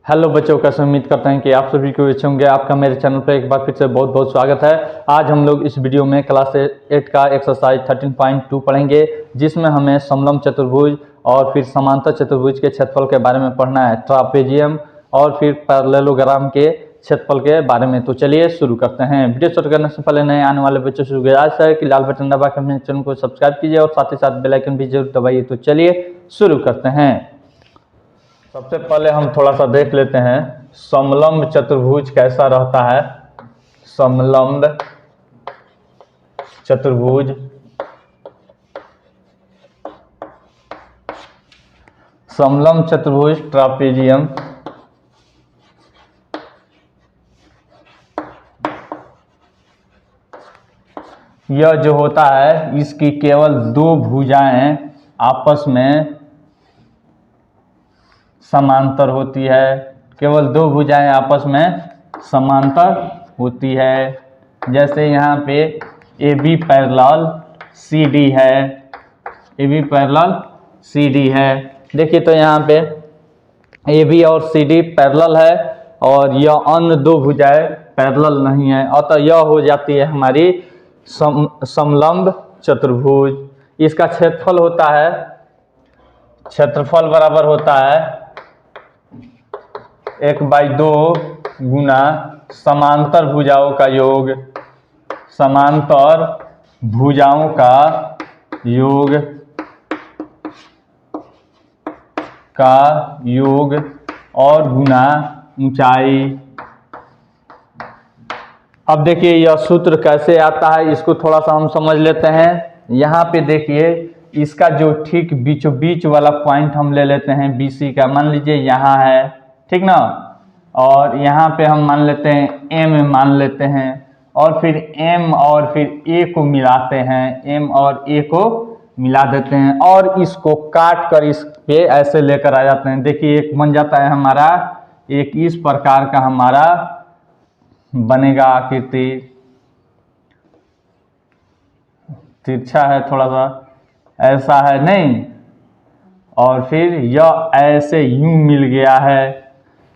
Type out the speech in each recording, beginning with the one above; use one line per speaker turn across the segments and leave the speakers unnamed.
Hello बच्चों, कैसे उम्मीद करते हैं कि आप सभी को अच्छे होंगे। आपका मेरे चैनल पर एक बार फिर से बहुत बहुत स्वागत है। आज हम लोग इस वीडियो में क्लास 8 का एक्सरसाइज 13.2 पढ़ेंगे, जिसमें हमें समलंब चतुर्भुज और फिर समांतर चतुर्भुज के क्षेत्रफल के बारे में पढ़ना है, ट्रापेजियम और फिर पैरेललोग्राम के क्षेत्रफल के बारे में। तो चलिए शुरू करते हैं। वीडियो शुरू करने से पहले नए आने वाले बच्चों से गुजारिश है कि लाल बटन दबा कर मेरे चैनल को सब्सक्राइब कीजिए और साथ ही साथ बेल आइकन भी जरूर दबाइए। तो चलिए शुरू करते हैं। सबसे पहले हम थोड़ा सा देख लेते हैं समलंब चतुर्भुज कैसा रहता है। समलंब चतुर्भुज समलंब चतुर्भुज ट्रापेजियम यह जो होता है, इसकी केवल दो भुजाएं आपस में समांतर होती है। केवल दो भुजाएं आपस में समांतर होती है। जैसे यहाँ पे A B parallel C D है, A B parallel C D है। देखिए तो यहाँ पे ए बी और सी डी पैरेलल है और यह अन्य दो भुजाएं पैरेलल नहीं है, अतः यह हो जाती है हमारी समलंब चतुर्भुज। इसका क्षेत्रफल होता है, क्षेत्रफल बराबर होता है 1/2 गुना समांतर भुजाओं का योग, समांतर भुजाओं का योग और गुना ऊंचाई। अब देखिए यह सूत्र कैसे आता है, इसको थोड़ा सा हम समझ लेते हैं। यहाँ पे देखिए इसका जो ठीक बीचों बीच वाला पॉइंट हम ले लेते हैं BC का, मान लीजिए यहाँ है, ठीक ना। और यहाँ पे हम मान लेते हैं M मान लेते हैं और फिर M और फिर A को मिलाते हैं, M और A को मिला देते हैं और इसको काट कर इस पे ऐसे लेकर आ जाते हैं। देखिए एक बन जाता है हमारा, एक इस प्रकार का हमारा बनेगा आकृति, तिरछा है थोड़ा सा, ऐसा है नहीं, और फिर यह ऐसे यूं मिल गया है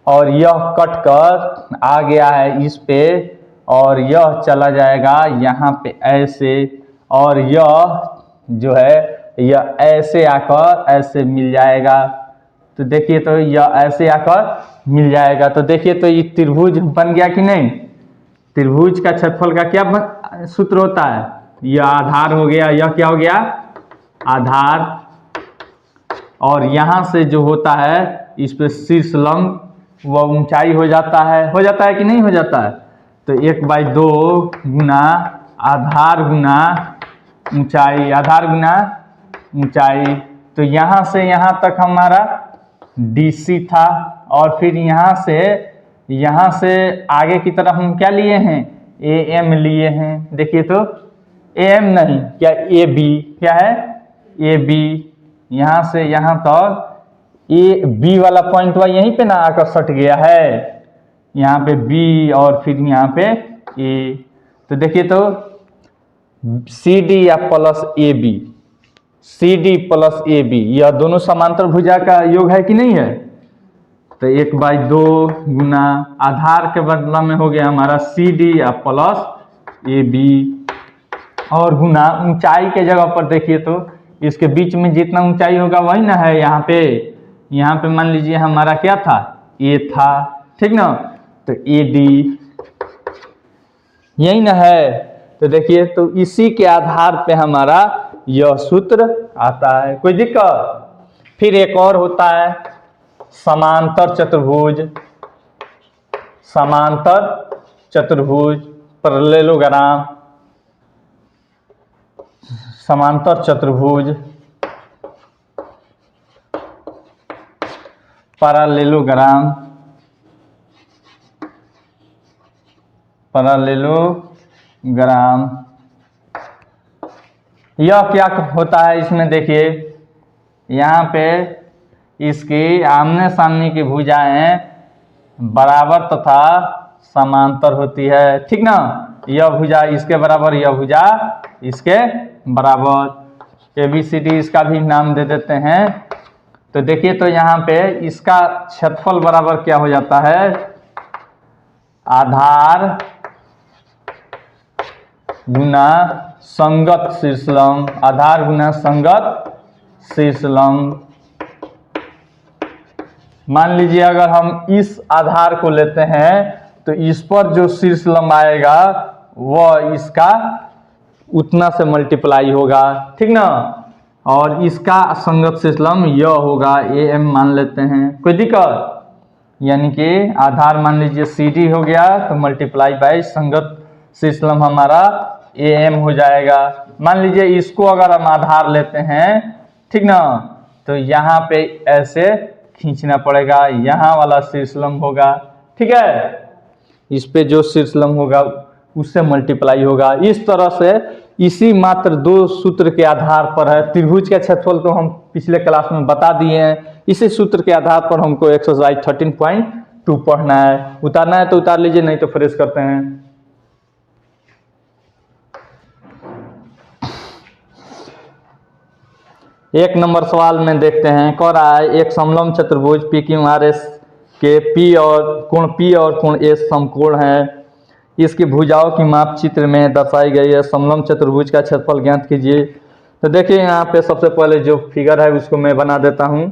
और यह कट कर आ गया है इस पे और यह चला जाएगा यहाँ पे ऐसे, और यह जो है यह ऐसे आकर ऐसे मिल जाएगा। तो देखिए तो यह ऐसे आकर मिल जाएगा। तो देखिए तो ये त्रिभुज बन गया कि नहीं। त्रिभुज का क्षेत्रफल का क्या सूत्र होता है, यह आधार हो गया, यह क्या हो गया आधार, और यहाँ से जो होता है इस पे शीर्ष लंब वह ऊंचाई हो जाता है कि नहीं हो जाता है। तो 1/2 गुना आधार गुना ऊंचाई, आधार गुना ऊंचाई। तो यहाँ से यहाँ तक हमारा DC था और फिर यहाँ से आगे की तरफ हम क्या लिए हैं, AM लिए हैं। देखिए तो AM नहीं, क्या AB, क्या है AB। यहाँ से यहाँ तक B वाला पॉइंट हुआ यहीं पे ना आकर सट गया है, यहाँ पे B और फिर यहाँ पे A। तो देखिए तो CD या plus AB, CD plus AB, यह दोनों समांतर भुजा का योग है कि नहीं है। तो 1/2 गुना आधार के बदला में हो गया हमारा CD या प्लस AB और गुना ऊंचाई के जगह पर देखिए तो इसके बीच में जितना ऊंचाई होगा वही ना है। यहाँ पे मान लीजिए हमारा क्या था, A था, ठीक ना। तो AD यही ना है। तो देखिए तो इसी के आधार पे हमारा यह सूत्र आता है। कोई दिक्कत। फिर एक और होता है समांतर चतुर्भुज, समांतर चतुर्भुज पैरेललोग्राम, समांतर चतुर्भुज पैरेललोग्राम, पैरेललोग्राम यह क्या होता है, इसमें देखिए यहाँ पे इसकी आमने सामने की भुजाएं बराबर तथा समांतर होती है, ठीक ना। यह भुजा इसके बराबर, यह भुजा इसके बराबर। ABCD इसका भी नाम दे देते हैं तो देखिए तो यहाँ पे इसका क्षेत्रफल बराबर क्या हो जाता है, आधार गुना संगत शीर्षलंब, आधार गुना संगत शीर्षलंब। मान लीजिए अगर हम इस आधार को लेते हैं तो इस पर जो शीर्षलंब आएगा वह इसका उतना से मल्टीप्लाई होगा, ठीक ना। और इसका संगत शीर्षलंब यह होगा, ए एम मान लेते हैं, कोई दिक्कत। यानी कि आधार मान लीजिए सी डी हो गया तो मल्टीप्लाई बाई संगत शीर्षलंब हमारा ए एम हो जाएगा। मान लीजिए इसको अगर हम आधार लेते हैं, ठीक ना, तो यहाँ पे ऐसे खींचना पड़ेगा, यहाँ वाला शीर्षलंब होगा, ठीक है। इस पे जो शीर्षलंब होगा उससे मल्टीप्लाई होगा। इस तरह से इसी मात्र दो सूत्र के आधार पर है। त्रिभुज का क्षेत्रफल तो हम पिछले क्लास में बता दिए हैं, इसी सूत्र के आधार पर हमको एक्सरसाइज 13.2 पढ़ना है। उतारना है तो उतार लीजिए, नहीं तो फ्रेश करते हैं। एक नंबर सवाल में देखते हैं, कह रहा है एक समलंब चतुर्भुज पी क्यू आर एस के पी और कोण एस समकोण है। इसकी भुजाओं की माप चित्र में दर्शाई गई है। समलंब चतुर्भुज का क्षेत्रफल ज्ञात कीजिए। तो देखिए यहाँ पे सबसे पहले जो फिगर है उसको मैं बना देता हूँ।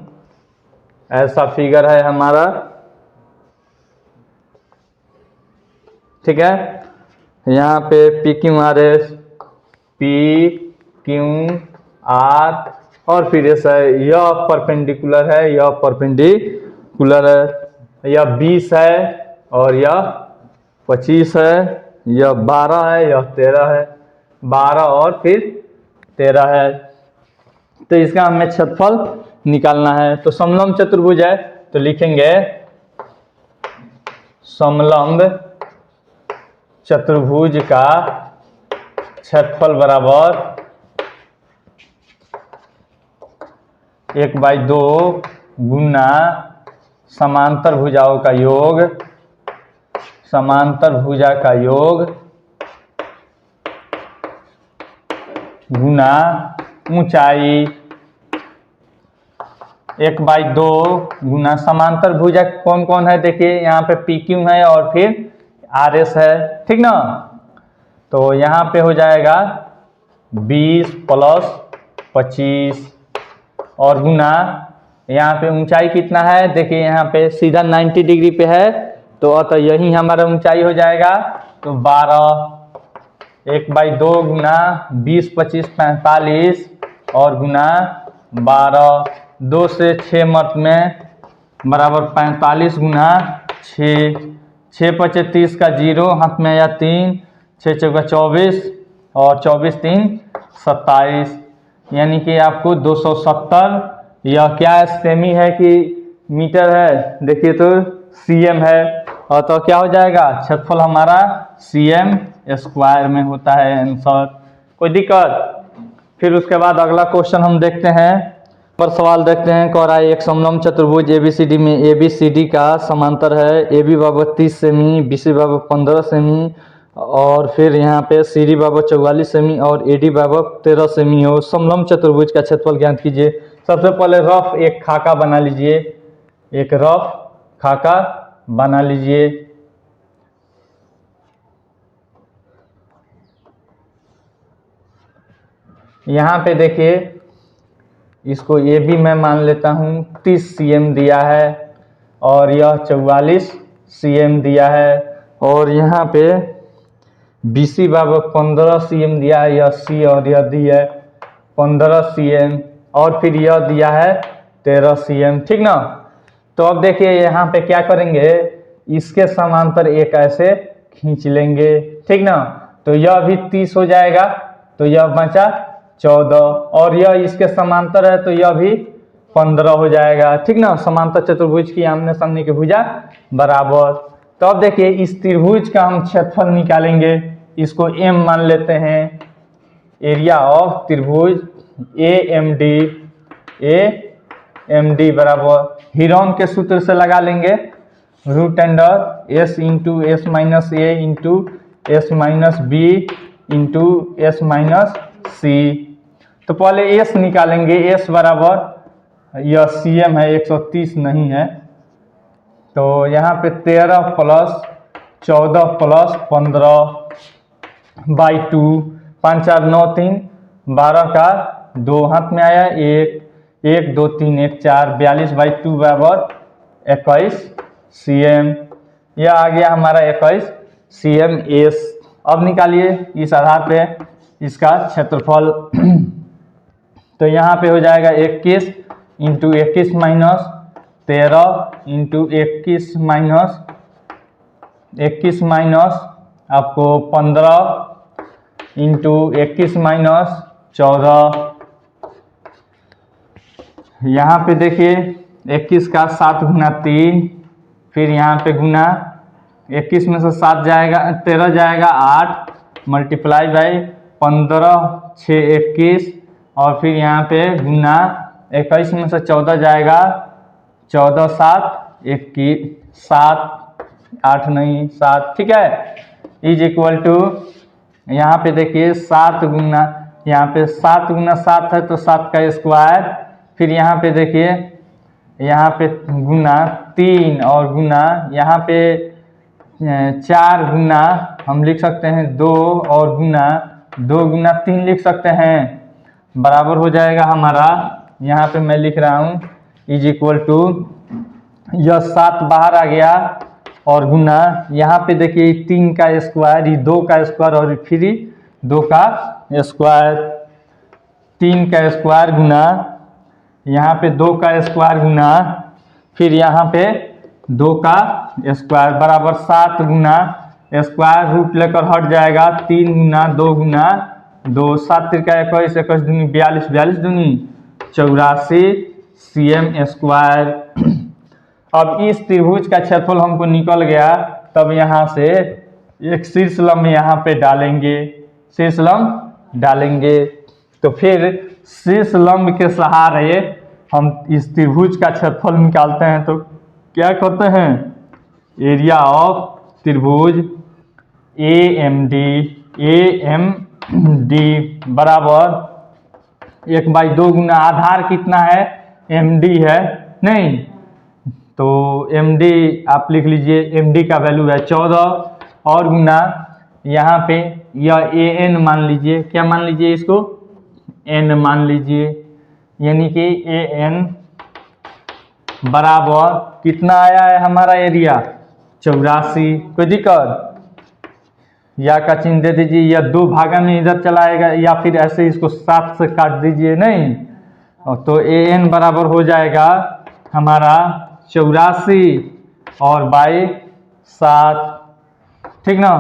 ऐसा फिगर है हमारा, ठीक है। यहाँ पे पी क्यू आर और फिर ऐसा यह परपेंडिकुलर है, यह परपेंडिकुलर है, यह 20 है और यह 25 है, यह 12 है, यह 13 है, 12 और फिर 13 है। तो इसका हमें क्षेत्रफल निकालना है। तो समलंब चतुर्भुज है तो लिखेंगे समलंब चतुर्भुज का क्षेत्रफल बराबर 1/2 गुना समांतर भुजाओं का योग, समांतर भुजा का योग गुना ऊंचाई। 1/2 गुना समांतर भुजा कौन कौन है, देखिए यहाँ पे पी क्यू है और फिर आर एस है, ठीक ना। तो यहाँ पे हो जाएगा 20 + 25 और गुना यहाँ पे ऊंचाई कितना है, देखिए यहाँ पे सीधा 90 डिग्री पे है तो अतः यही हमारा ऊंचाई हो जाएगा। तो 12 1/2 गुना 20 25 45 और गुना 12, 2 से 6 मत में बराबर 45 गुना 6, 6 × 5 = 30 का 0 हाथ में आया 3, 6 × 4 = 24 और 24 × 3 = 27, यानी कि आपको 270। यह क्या है, सेमी है कि मीटर है, देखिए तो सीएम है। और तो क्या हो जाएगा, क्षेत्रफल हमारा सीएम स्क्वायर में होता है आंसर। कोई दिक्कत। फिर उसके बाद अगला क्वेश्चन हम देखते हैं। पर सवाल देखते हैं, कह रहा है एक समलंब चतुर्भुज एबीसीडी में एबीसीडी का समांतर है। एबी बराबर 30 सेमी, बीसी बराबर 15 सेमी और फिर यहाँ पे सीडी बराबर 44 सेमी और एडी बराबर 13 सेमी हो। समलंब चतुर्भुज का क्षेत्रफल ज्ञात कीजिए। सबसे पहले रफ एक खाका बना लीजिए, एक रफ खाका बना लीजिए। यहाँ पे देखिए इसको ए बी मैं मान लेता हूँ, 30 cm दिया है और यह 44 cm दिया है और यहाँ पे BC बराबर 15 cm दिया है, यह C और यह दी है 15 cm और फिर यह दिया है 13 cm, ठीक ना। तो अब देखिए यहाँ पे क्या करेंगे, इसके समांतर एक ऐसे खींच लेंगे, ठीक ना। तो यह भी 30 हो जाएगा तो यह बचा 14 और यह इसके समांतर है तो यह भी 15 हो जाएगा, ठीक ना। समांतर चतुर्भुज की आमने सामने की भुजा बराबर। तो अब देखिए इस त्रिभुज का हम क्षेत्रफल निकालेंगे, इसको m मान लेते हैं। एरिया ऑफ त्रिभुज AMD बराबर हीरोन के सूत्र से लगा लेंगे, √s × s - a × s - b × s - c। तो पहले s निकालेंगे, s बराबर यह CM है, 130 नहीं है। तो यहाँ पे 13 प्लस 14 प्लस 15/2, 5 4 9 3 12 का 2 हाथ में आया, 1 2 3 1 4, 42/2 बराबर 21 CM। यह आ गया हमारा 21 CM/S। अब निकालिए इस आधार पे इसका क्षेत्रफल। तो यहाँ पे हो जाएगा 21 इंटू 21 माइनस 13 इंटू 21 माइनस आपको 15 इंटू 21 माइनस 14। यहाँ पे देखिए 21 का 7 गुना 3, फिर यहाँ पे गुना 21 में से 7 जाएगा, 13 जाएगा 8 मल्टीप्लाई बाई 15 6 21, और फिर यहाँ पे गुना 21 में से 14 जाएगा, 14 7 21 7 8 नहीं 7, ठीक है, इज इक्वल टू यहाँ पे देखिए 7 गुना, यहाँ पे 7 गुना 7 है तो 7 का स्क्वायर, फिर यहाँ पे देखिए यहाँ पे गुना 3 और गुना यहाँ पे 4 गुना हम लिख सकते हैं 2 और गुना 2 गुना 3 लिख सकते हैं, बराबर हो जाएगा हमारा, यहाँ पे मैं लिख रहा हूँ इज इक्वल टू, यह 7 बाहर आ गया और गुना यहाँ पे देखिए 3 का स्क्वायर, ये 2 का स्क्वायर और फिर 2 का स्क्वायर, 3 का स्क्वायर गुना यहाँ पे 2 का स्क्वायर गुना फिर यहाँ पे 2 का स्क्वायर बराबर 7 गुना स्क्वायर रूट लेकर हट जाएगा, 3 गुना 2 गुना 2, 7 3 का 21, 21 दूनी 42, 42 दूनी 84 CM स्क्वायर। अब इस त्रिभुज का क्षेत्रफल हमको निकल गया, तब यहाँ से एक शीर्ष लंब यहाँ पे डालेंगे, शीर्ष लंब डालेंगे, तो फिर शीर्ष लंब के सहारे हम इस त्रिभुज का क्षेत्रफल निकालते हैं। तो क्या करते हैं, एरिया ऑफ त्रिभुज AMD बराबर 1/2 गुना आधार कितना है, MD है नहीं, तो MD आप लिख लीजिए, MD का वैल्यू है 14 और गुना यहाँ पे यह AN मान लीजिए, क्या मान लीजिए इसको, N मान लीजिए, यानी कि AN बराबर कितना आया है हमारा एरिया 84। कोई दिक्कत, या का चिन्ह दे दीजिए, या 2 भागा में इधर चलाएगा, या फिर ऐसे इसको 7 से काट दीजिए नहीं, तो AN बराबर हो जाएगा हमारा 84 और बाई 7, ठीक ना,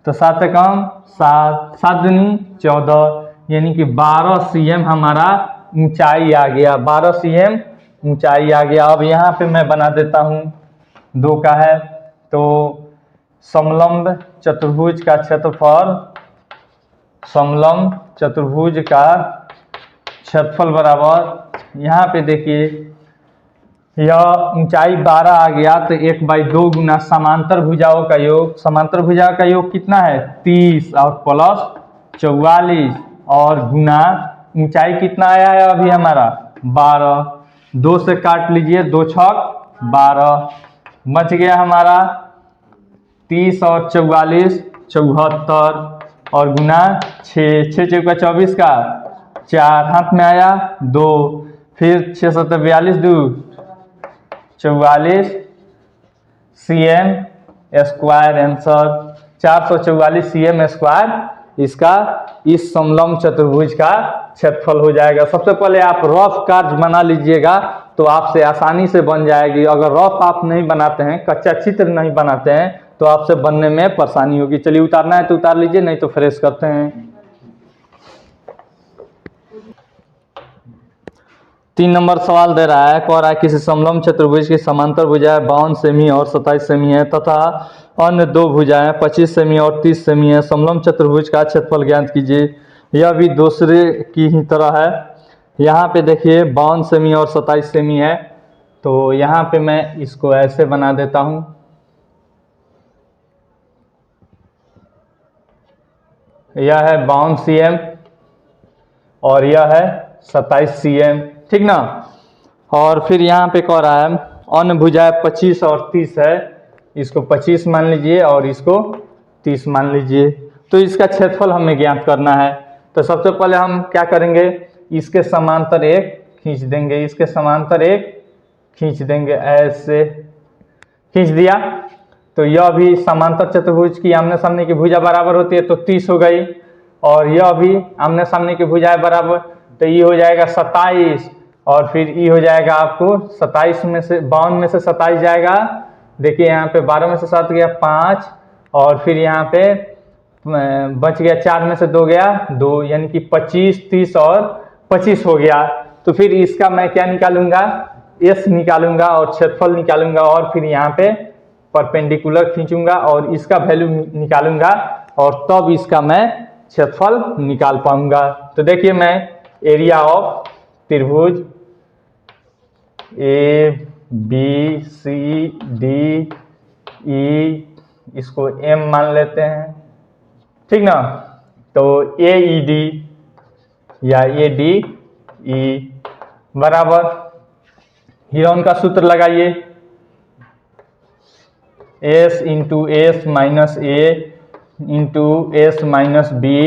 तो 7 से कम 7, 7 दूनी 14, यानी कि 12 CM हमारा ऊंचाई आ गया, 12 CM ऊंचाई आ गया। अब यहाँ पे मैं बना देता हूँ 2 का है, तो समलंब चतुर्भुज का क्षेत्रफल, समलंब चतुर्भुज का क्षेत्रफल बराबर, यहाँ पे देखिए यह ऊंचाई 12 आ गया, तो 1/2 गुना समांतर भुजाओं का योग, समांतर भुजा का योग कितना है 30 और प्लस 44 और गुना ऊंचाई कितना आया है अभी हमारा 12, 2 से काट लीजिए, 2 छक 12, बच गया हमारा 30 और 44 74 और गुना 6 6 चौका 24 का 4 हाथ में आया 2, फिर 6 7 42 2 44 CM square, answer 444 CM square इसका इस समलंब चतुर्भुज का क्षेत्रफल हो जाएगा। सबसे पहले आप रफ कार्य बना लीजिएगा तो आपसे आसानी से बन जाएगी। अगर रफ आप नहीं बनाते हैं, कच्चा चित्र नहीं बनाते हैं, तो आपसे बनने में परेशानी होगी। चलिए उतारना है तो उतार लीजिए, नहीं तो फ्रेश करते हैं। 3 नंबर सवाल दे रहा है, कह रहा है किसी समलंब चतुर्भुज की समांतर भुजाएं 52 सेमी और 27 सेमी है तथा अन्य 2 भुजाएं 25 सेमी और 30 सेमी है। समलंब चतुर्भुज का क्षेत्रफल ज्ञात कीजिए। यह भी दूसरे की ही तरह है। यहाँ पे देखिए 52 सेमी और 27 सेमी है, तो यहाँ पे मैं इसको ऐसे बना देता हूँ। यह है 52 CM और यह है 27 CM, ठीक ना। और फिर यहाँ पे कह रहा है अन्य भुजाएं 25 और 30 है, इसको 25 मान लीजिए और इसको 30 मान लीजिए। तो इसका क्षेत्रफल हमें ज्ञात करना है। तो सबसे पहले हम क्या करेंगे, इसके समांतर एक खींच देंगे, इसके समांतर एक खींच देंगे, ऐसे खींच दिया। तो यह भी समांतर चतुर्भुज की आमने सामने की भुजा बराबर होती है, तो 30 हो गई। और यह भी आमने सामने की भुजाएं बराबर, तो ये हो जाएगा 27 और फिर ये हो जाएगा आपको 27 में से 52 में से 27 जाएगा। देखिए यहाँ पे 12 में से 7 गया 5 और फिर यहाँ पे बच गया 4 में से 2 गया 2, यानी कि 25, 30 और 25 हो गया। तो फिर इसका मैं क्या निकालूंगा, एस निकालूंगा और क्षेत्रफल निकालूंगा और फिर यहाँ पे परपेंडिकुलर खींचूंगा और इसका वैल्यू निकालूंगा और तब इसका मैं क्षेत्रफल निकाल पाऊंगा। तो देखिए मैं एरिया ऑफ त्रिभुज A B C D E, इसको एम मान लेते हैं, ठीक ना। तो ए ई डी या ए डी ई बराबर, हीरोन का सूत्र लगाइए, S into S minus A into S minus B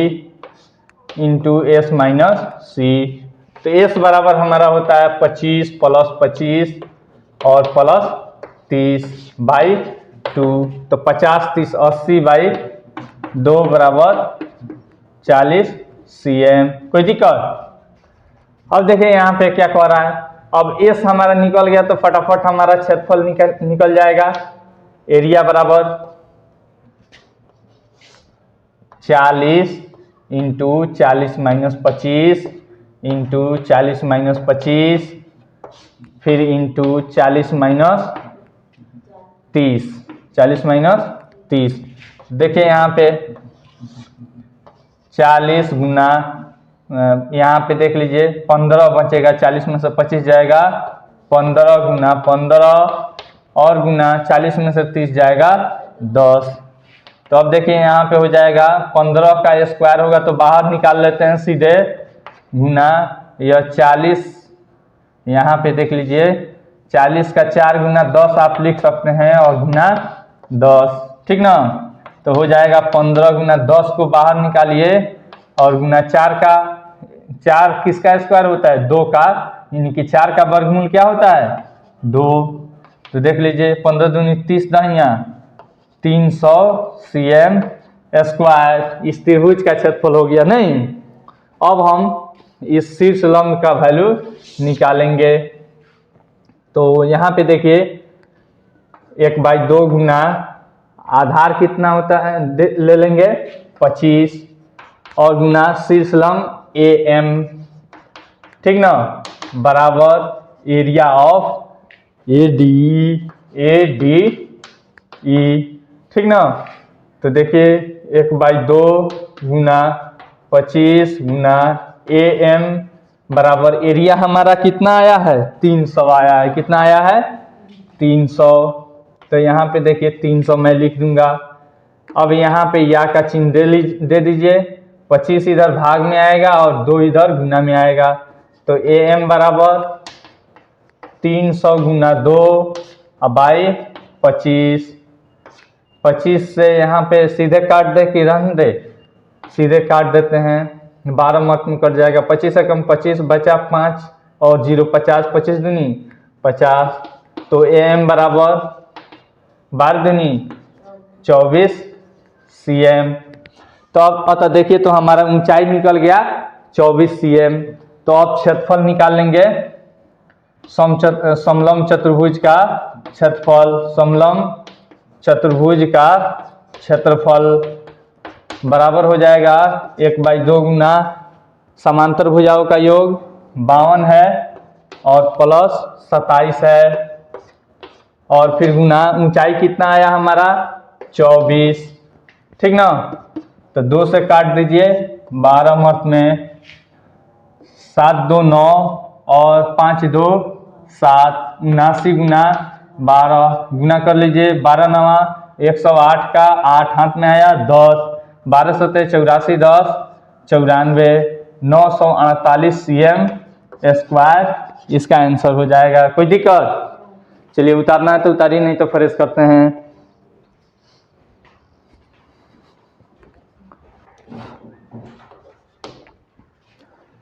into S minus C. तो एस बराबर हमारा होता है 25 प्लस 25 और प्लस 30 बाई 2। तो 50, 30, 80 बाई 2 बराबर 40 cm। कोई दिक्कत? अब देखिए यहाँ पे क्या कह रहा है, अब एस हमारा निकल गया तो फटाफट हमारा क्षेत्रफल निकल जाएगा। एरिया बराबर 40 इंटू 40 माइनस 25 इंटू 40 माइनस 25 फिर इंटू 40 माइनस 30, 40 माइनस 30। देखिए यहाँ पे 40 गुना, यहाँ पे देख लीजिए 15 बचेगा, 40 में से 25 जाएगा, 15 गुना 15 और गुना 40 में से 30 जाएगा 10। तो अब देखिए यहाँ पे हो जाएगा 15 का स्क्वायर होगा तो बाहर निकाल लेते हैं सीधे, गुना यह 40, यहाँ पे देख लीजिए 40 का 4 गुना 10 आप लिख सकते हैं और गुना 10, ठीक ना। तो हो जाएगा 15 गुना 10 को बाहर निकालिए और गुना 4 का, 4 किसका स्क्वायर होता है, 2 का, यानी कि 4 का वर्गमूल क्या होता है 2। तो देख लीजिए 15 दूनी 30 दहिया 300 cm स्क्वायर इस त्रिभुज का क्षेत्रफल हो गया नहीं। अब हम इस शीर्ष लंब का वैल्यू निकालेंगे। तो यहाँ पे देखिए 1/2 गुना आधार कितना होता है ले लेंगे 25 और गुना शीर्ष लंब ए एम, ठीक ना, बराबर area of A D E, ठीक ना। तो देखिए 1/2 गुना 25 गुना ए एम बराबर एरिया हमारा कितना आया है 300 आया है। कितना आया है 300। तो यहाँ पे देखिए 300 मैं लिख दूंगा। अब यहाँ पे या का चिन्ह दे दीजिए, 25 इधर भाग में आएगा और 2 इधर गुना में आएगा। तो ए एम बराबर 300 गुना 2 बाई 25। 25 से यहाँ पे सीधे काट दे कि रहने दे, सीधे काट देते हैं, 12 मत में कट जाएगा, 25 से कम 25 बचा 5 और 0 50, 25 दूनी 50। तो ए एम बराबर 12 दूनी 24 cm। तो अब अतः देखिए तो हमारा ऊंचाई निकल गया 24 cm। तो अब क्षेत्रफल निकाल लेंगे समलंब चतुर्भुज का क्षेत्रफल। समलंब चतुर्भुज का क्षेत्रफल बराबर हो जाएगा 1/2 गुना समांतर भुजाओं का योग 52 है और प्लस 27 है और फिर गुना ऊंचाई कितना आया हमारा 24, ठीक ना। तो 2 से काट दीजिए, 12 मत में 7 2 9 और 5 2 7, 79 गुना 12 गुना कर लीजिए, 12 9 108 का 8 हाथ में आया 10, 12 7 84 10 94 948 cm स्क्वायर इसका आंसर हो जाएगा। कोई दिक्कत? चलिए उतारना है तो उतारिए, नहीं तो फ्रेश करते हैं।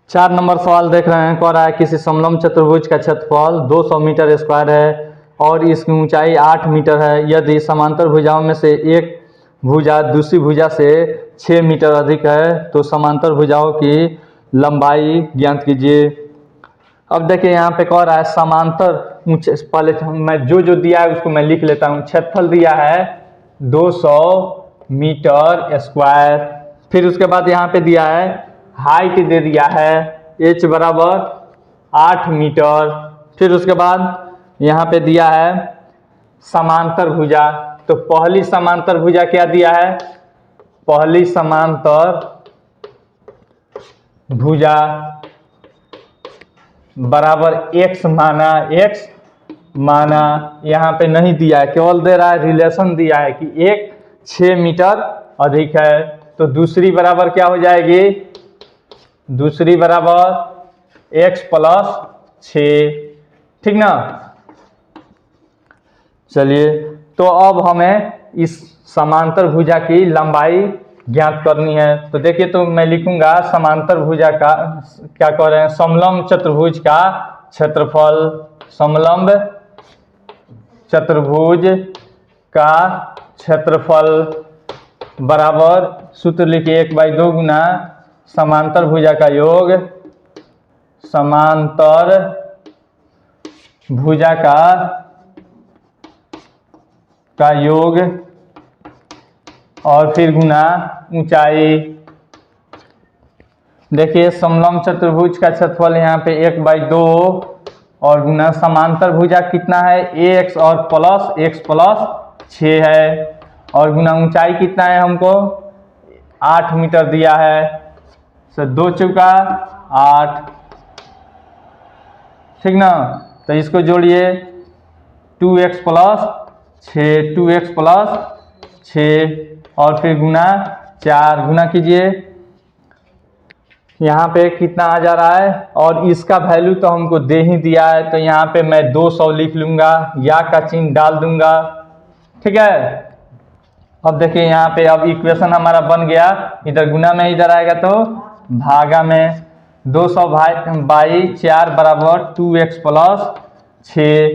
चार नंबर सवाल देख रहे हैं, कह रहा है किसी समलंब चतुर्भुज का क्षेत्रफल 200 मीटर स्क्वायर है और इसकी ऊंचाई 8 मीटर है। यदि समांतर भुजाओं में से एक भुजा दूसरी भुजा से 6 मीटर अधिक है तो समांतर भुजाओं की लंबाई ज्ञात कीजिए। अब देखिए यहाँ पे कह रहा है समांतर ऊंचे, पहले मैं जो दिया है उसको मैं लिख लेता हूँ। क्षेत्रफल दिया है 200 मीटर स्क्वायर, फिर उसके बाद यहाँ पे दिया है हाइट दे दिया है h बराबर 8 मीटर, फिर उसके बाद यहाँ पे दिया है समांतर भुजा। तो पहली समांतर भुजा क्या दिया है? पहली समांतर भुजा बराबर x माना, x माना, यहाँ पे नहीं दिया है, केवल दे रहा है रिलेशन दिया है कि एक 6 मीटर अधिक है। तो दूसरी बराबर क्या हो जाएगी? दूसरी बराबर x प्लस 6, ठीक ना। चलिए तो अब हमें इस समांतर भुजा की लंबाई ज्ञात करनी है। तो देखिए, तो मैं लिखूंगा समांतर भुजा का, क्या कह रहे हैं, समलंब चतुर्भुज का क्षेत्रफल, समलंब चतुर्भुज का क्षेत्रफल बराबर, सूत्र लिखिए 1/2 गुना समांतर भुजा का योग, समांतर भुजा का योग और फिर गुना ऊंचाई। देखिए समलंब चतुर्भुज का क्षेत्रफल यहाँ पे 1/2 और गुना समांतर भुजा कितना है? x और प्लस x प्लस 6 है, और गुना ऊंचाई कितना है? हमको 8 मीटर दिया है। सर 2 चौका 8, ठीक ना। तो इसको जोड़िए 2x प्लस 6, 2x प्लस 6 और फिर गुना 4, गुना कीजिए, यहाँ पे कितना आ जा रहा है, और इसका वैल्यू तो हमको दे ही दिया है, तो यहाँ पे मैं 200 लिख लूँगा, या का चिन्ह डाल दूंगा, ठीक है। अब देखिए यहाँ पे अब इक्वेशन हमारा बन गया, इधर गुना में इधर आएगा तो भागा में, 200 बाई 4 बराबर 2x प्लस 6।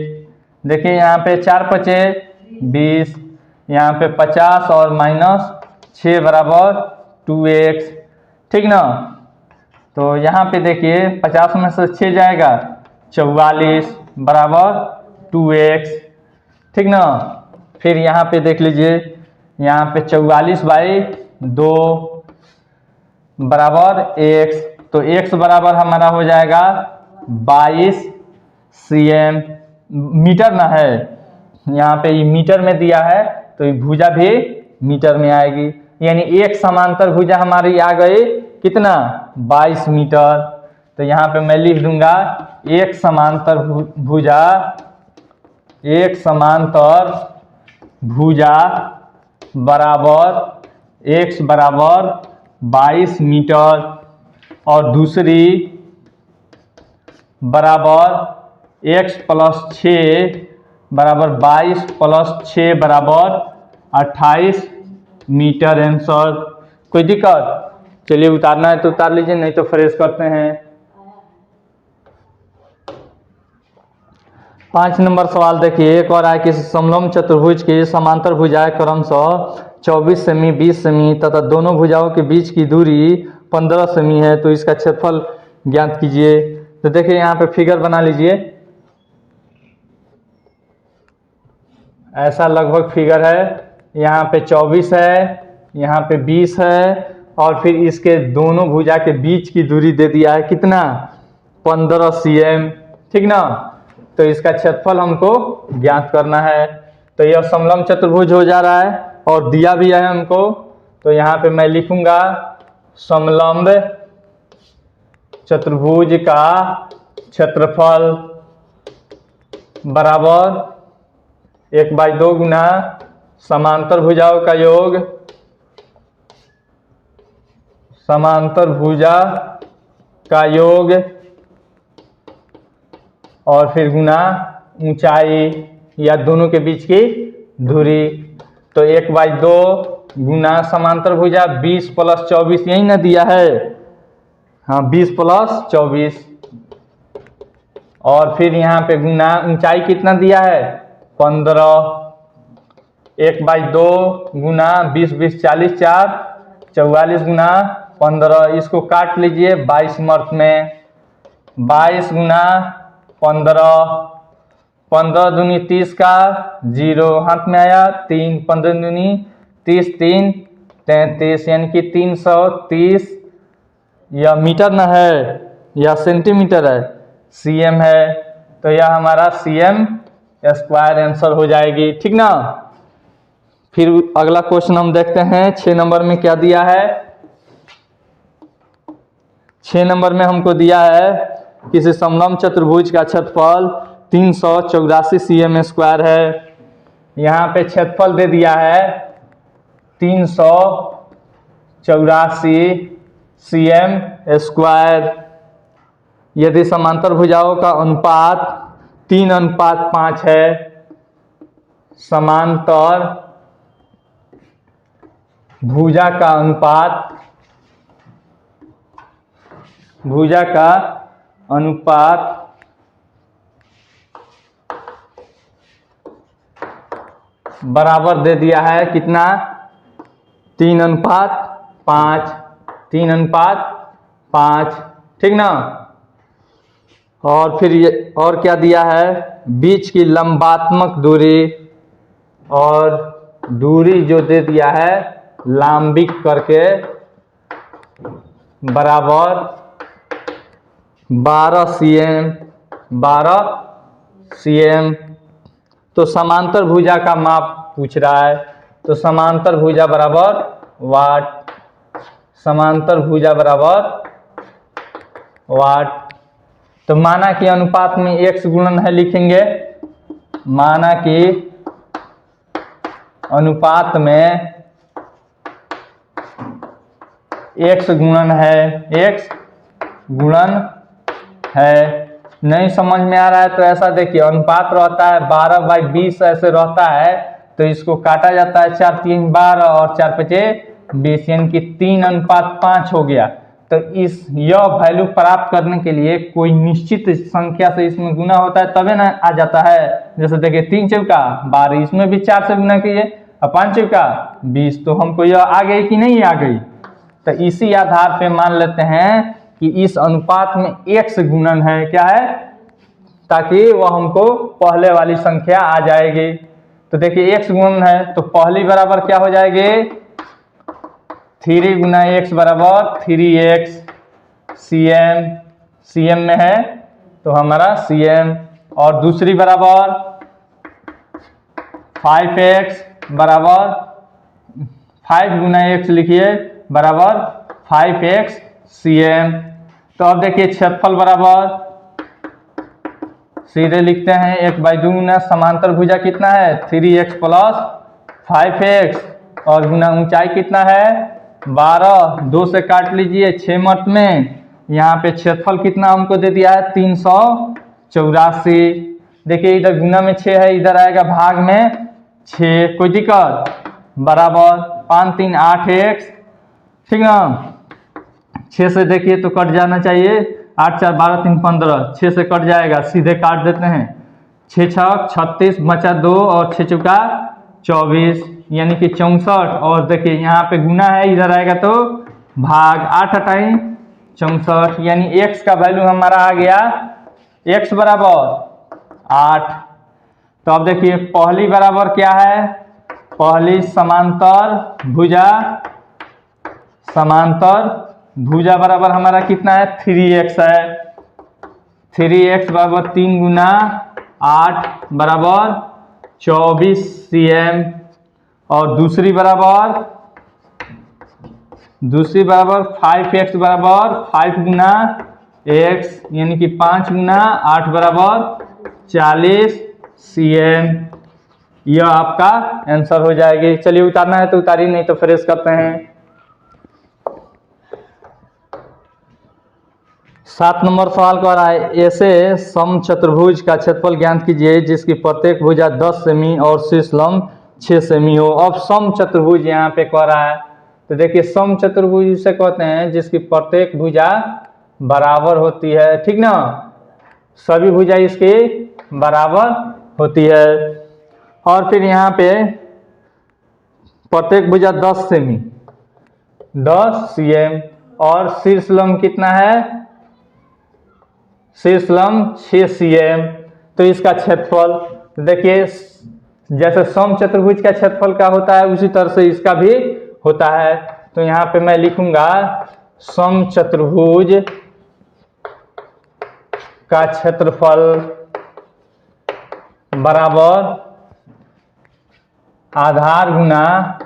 देखिए यहाँ पे 4 पचे 20, यहाँ पे 50 और माइनस 6 बराबर 2x, ठीक ना। तो यहाँ पे देखिए 50 में से 6 जाएगा 44 बराबर 2x, ठीक ना। फिर यहाँ पे देख लीजिए, यहाँ पे 44/2 बराबर x, तो x बराबर हमारा हो जाएगा 22 cm, मीटर ना है, यहाँ पे ये मीटर में दिया है तो ये भुजा भी मीटर में आएगी, यानी एक समांतर भुजा हमारी आ गई कितना? 22 मीटर। तो यहाँ पे मैं लिख दूंगा एक समांतर भुजा, एक समांतर भुजा बराबर x बराबर 22 मीटर और दूसरी बराबर x प्लस 6 बराबर 22 प्लस 6 बराबर 28 मीटर आंसर। कोई दिक्कत? चलिए उतारना है तो उतार लीजिए, नहीं तो फ्रेश करते हैं। 5 नंबर सवाल देखिए, कह रहा है कि समलंब चतुर्भुज की समांतर भुजाएं क्रमशः 24 सेमी, 20 सेमी तथा दोनों भुजाओं के बीच की दूरी 15 सेमी है, तो इसका क्षेत्रफल ज्ञात कीजिए। तो देखिए यहाँ पे फिगर बना लीजिए, ऐसा लगभग फिगर है, यहाँ पे 24 है, यहाँ पे 20 है, और फिर इसके दोनों भुजा के बीच की दूरी दे दिया है कितना? 15 cm, ठीक ना। तो इसका क्षेत्रफल हमको ज्ञात करना है। तो यह समलंब चतुर्भुज हो जा रहा है और दिया भी है हमको, तो यहाँ पे मैं लिखूंगा समलंब चतुर्भुज का क्षेत्रफल बराबर 1/2 गुना समांतर भुजाओं का योग, समांतर भुजा का योग और फिर गुना ऊंचाई या दोनों के बीच की दूरी। तो 1/2 गुना समांतर भुजा 20 + 24 यही ना दिया है। हाँ 20 + 24 और फिर यहाँ पे गुना ऊंचाई कितना दिया है 15। 1/2 गुना 20 20 40 4 44 गुना 15। इसको काट लीजिए 22 मर्त में। 22 गुना 15 15 दूनी 30 का 0 हाथ में आया 3 15 दूनी 30 3 33 यानी कि 330 यह मीटर न है या सेंटीमीटर है cm है। तो यह हमारा cm स्क्वायर आंसर हो जाएगी। ठीक ना। फिर अगला क्वेश्चन हम देखते हैं 6 नंबर में क्या दिया है। 6 नंबर में हमको दिया है किसी समलंब चतुर्भुज का क्षेत्रफल 384 cm स्क्वायर है। यहाँ पे क्षेत्रफल दे दिया है 384 cm स्क्वायर। यदि समांतर भुजाओं का अनुपात 3:5 है, समांतर भुजा का अनुपात बराबर दे दिया है कितना 3:5 3:5। ठीक ना। और फिर ये और क्या दिया है बीच की लंबात्मक दूरी और दूरी जो दे दिया है लांबिक करके बराबर 12 cm। तो समांतर भुजा का माप पूछ रहा है। तो समांतर भुजा बराबर वाट। समांतर भुजा बराबर वाट। तो माना कि अनुपात में x गुणन है लिखेंगे। माना कि अनुपात में x गुणन है। नहीं समझ में आ रहा है तो ऐसा देखिए अनुपात रहता है 12/20 ऐसे रहता है। तो इसको काटा जाता है 4 3 12 और 4 5 20 यानी कि 3:5 हो गया। तो यह वैल्यू प्राप्त करने के लिए कोई निश्चित संख्या से इसमें गुना होता है तबे ना आ जाता है। जैसे देखिए 3 चौका 12 इसमें भी 4 से गुना कीजिए और 5 चौका 20। तो हमको यह आ गई कि नहीं आ गई। तो इसी आधार पे मान लेते हैं कि इस अनुपात में x गुणन है। क्या है ताकि वह हमको पहले वाली संख्या आ जाएगी। तो देखिए x गुणन है तो पहली बराबर क्या हो जाएगी 3 गुना x बराबर 3x cm में है तो हमारा cm। और दूसरी बराबर 5x बराबर 5 गुना x लिखिए बराबर 5x cm। तो अब देखिए क्षेत्रफल बराबर सीधे लिखते हैं 1/2 गुना समांतर भुजा कितना है 3x + 5x और गुना ऊंचाई कितना है 12। 2 से काट लीजिए 6 मत में। यहाँ पे क्षेत्रफल कितना हमको दे दिया है 384। देखिए इधर गुना में 6 है इधर आएगा भाग में 6 कोई दिक्कत बराबर 5 3 8x। ठीक ना। 6 से देखिए तो कट जाना चाहिए 8 4 12 3 15 6 से कट जाएगा सीधे काट देते हैं 6 6 36 बचा 2 और 6 चौका 24 यानी कि 64। और देखिए यहाँ पे गुना है इधर आएगा तो भाग 8 हटाई 64 यानी x का वैल्यू हमारा आ गया x बराबर 8। तो अब देखिए पहली बराबर क्या है पहली समांतर भुजा बराबर हमारा कितना है 3x है। 3x बराबर 3 गुना 8 बराबर 24 cm। और दूसरी बराबर 5x बराबर 5 गुना x यानी कि 5 गुना 8 बराबर 40 cm। यह आपका आंसर हो जाएगी। चलिए उतारना है तो उतारिए नहीं तो फ्रेश करते हैं। 7 नंबर सवाल कह रहा है ऐसे समचतुर्भुज का क्षेत्रफल ज्ञात कीजिए जिसकी प्रत्येक भुजा 10 सेमी और शीर्ष लंब 6 सेमी हो। अब समचतुर्भुज यहाँ पे कह रहा है, तो देखिए समचतुर्भुज इसे कहते हैं जिसकी प्रत्येक भुजा बराबर होती है, ठीक ना, सभी भुजा इसकी बराबर होती है। और फिर यहाँ पे प्रत्येक भुजा 10 सेमी 10 cm और शीर्ष लंब कितना है, शीर्ष लंब 6 cm। तो इसका क्षेत्रफल देखिए जैसे समचतुर्भुज का क्षेत्रफल का होता है उसी तरह से इसका भी होता है। तो यहाँ पे मैं लिखूंगा समचतुर्भुज का क्षेत्रफल बराबर आधार गुना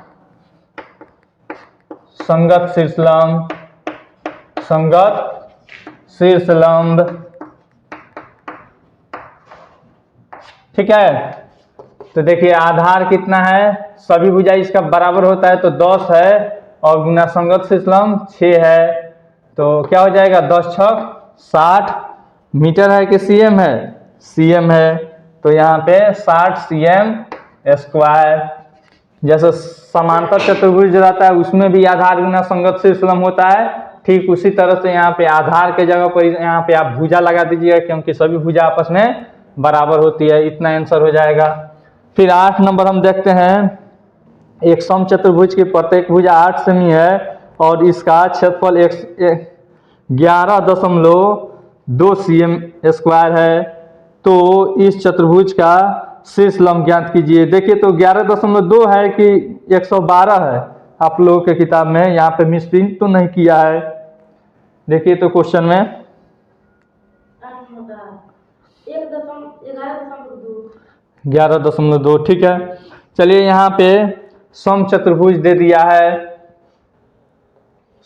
संगत शीर्ष लंब, संगत शीर्ष लंब, ठीक है। तो देखिए आधार कितना है, सभी भुजा इसका बराबर होता है तो 10 है और गुना संगत शीर्ष लंब 6 है, तो क्या हो जाएगा 10 छक 60 मीटर है कि cm है, cm है। तो यहाँ पे 60 cm स्क्वायर। जैसे समांतर चतुर्भुज रहता है उसमें भी आधार गुना संगत शीर्ष लंब होता है, ठीक उसी तरह से यहाँ पे आधार के जगह पर यहाँ पे आप भुजा लगा दीजिएगा क्योंकि सभी भुजा आपस में बराबर होती है। इतना आंसर हो जाएगा। फिर 8 नंबर हम देखते हैं, एक समचतुर्भुज की प्रत्येक भुजा 8 सेमी है और इसका क्षेत्रफल 11.2 cm स्क्वायर है। तो इस चतुर्भुज का शीर्ष लंब ज्ञात कीजिए। देखिए तो 11.2 है कि 112 है, आप लोगों के किताब में यहाँ पे मिसप्रिंट तो नहीं किया है। देखिए तो क्वेश्चन में 11.2, ठीक है। चलिए यहाँ पे समचतुर्भुज दे दिया है,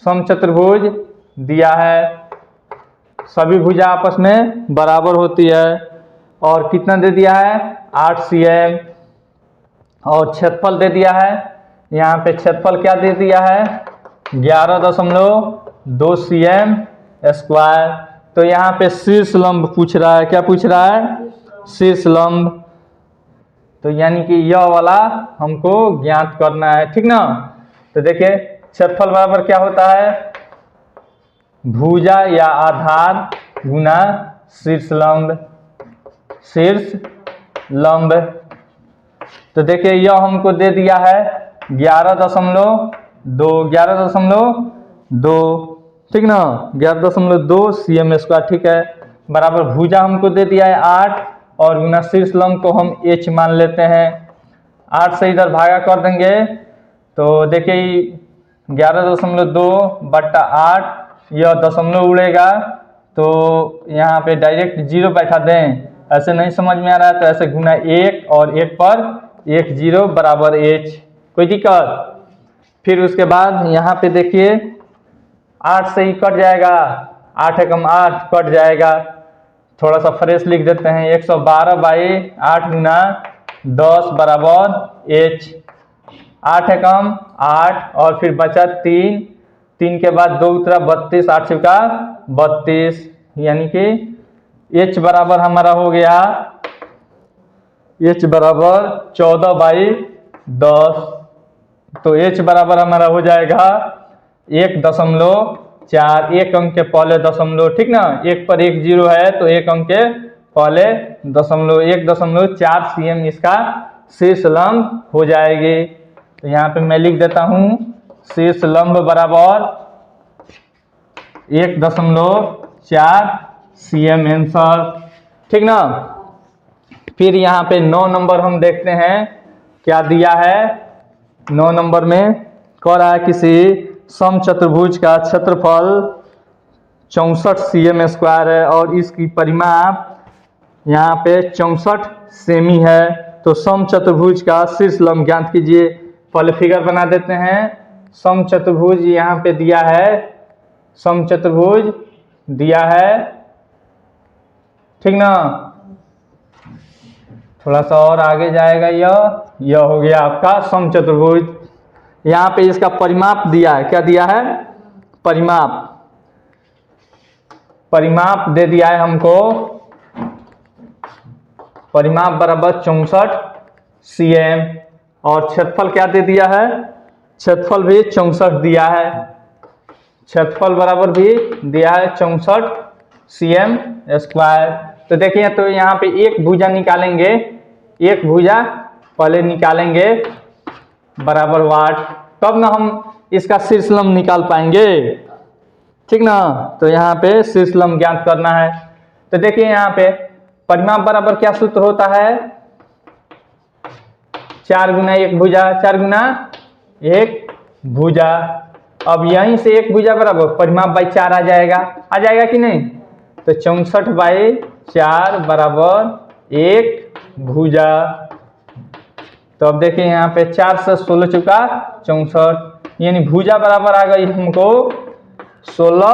समचतुर्भुज दिया है, सभी भुजा आपस में बराबर होती है और कितना दे दिया है 8 cm और क्षेत्रफल दे दिया है, यहाँ पे क्षेत्रफल क्या दे दिया है 11.2 cm स्क्वायर। तो यहाँ पे शीर्ष लंब पूछ रहा है, क्या पूछ रहा है, शीर्ष लंब। तो यानी कि यह वाला हमको ज्ञात करना है, ठीक ना। तो देखिए क्षेत्रफल बराबर क्या होता है, भुजा या आधार गुना शीर्ष लंब, शीर्ष लंब। तो देखिए यह हमको दे दिया है 11.2, ठीक ना, 11.2 cm स्क्वायर, ठीक है, बराबर भुजा हमको दे दिया है 8 और गुना शीर्ष लंब को हम h मान लेते हैं। 8 से इधर भागा कर देंगे तो देखिए 11.2 बट्टा 8, यह दशमलव उड़ेगा तो यहाँ पे डायरेक्ट 0 बैठा दें, ऐसे नहीं समझ में आ रहा है तो ऐसे गुना 1 और 1 पर 1 0 बराबर h, कोई दिक्कत। फिर उसके बाद यहाँ पे देखिए 8 से ही कट जाएगा, 8 एकम 8 कट जाएगा, थोड़ा सा फ्रेश लिख देते हैं 112/8 गुना 10 बराबर h, 8 एकम 8 और फिर बचा 3 के बाद 2 उतरा 32, 8 चौका 32, यानी कि h बराबर हमारा हो गया h बराबर 14/10। तो h बराबर हमारा हो जाएगा 1.4, एक अंक के पहले दशमलव, ठीक ना, 1 पर 1 0 है तो एक अंक के पहले दशमलव, 1.4 cm इसका शीर्ष लंब हो जाएगी। तो यहाँ पे मैं लिख देता हूँ शीर्ष लंब बराबर 1.4 cm आंसर, ठीक ना। फिर यहाँ पे 9 नंबर हम देखते हैं क्या दिया है। 9 नंबर में कह रहा है किसी समचतुर्भुज का क्षेत्रफल 64 cm स्क्वायर है और इसकी परिमाप यहाँ पे 64 सेमी है। तो समचतुर्भुज का शीर्ष लंब ज्ञात कीजिए। पहले फिगर बना देते हैं। समचतुर्भुज यहाँ पे दिया है, समचतुर्भुज दिया है, ठीक ना। थोड़ा सा और आगे जाएगा, यह हो गया आपका समचतुर्भुज। यहाँ पे इसका परिमाप दिया है, क्या दिया है, परिमाप। परिमाप दे दिया है हमको, परिमाप बराबर 64 cm, और क्षेत्रफल क्या दे दिया है, क्षेत्रफल भी 64 दिया है, क्षेत्रफल बराबर भी दिया है 64 cm स्क्वायर। तो देखिए, तो यहाँ पे एक भुजा निकालेंगे, एक भुजा पहले निकालेंगे बराबर वाट, तब ना हम इसका शीर्ष लंब निकाल पाएंगे, ठीक ना। तो यहाँ पे शीर्ष लंब ज्ञात करना है। तो देखिए यहाँ पे परिमाप बराबर क्या सूत्र होता है, 4 गुना 1 भुजा, 4 गुना 1 भुजा। अब यहीं से 1 भुजा बराबर परिमाप बाई 4 आ जाएगा कि नहीं। तो 64 बाई 4 बराबर 1 भुजा। तो अब देखिए यहाँ पे 4 से 16 चुका 64, यानी भुजा बराबर आ गई हमको 16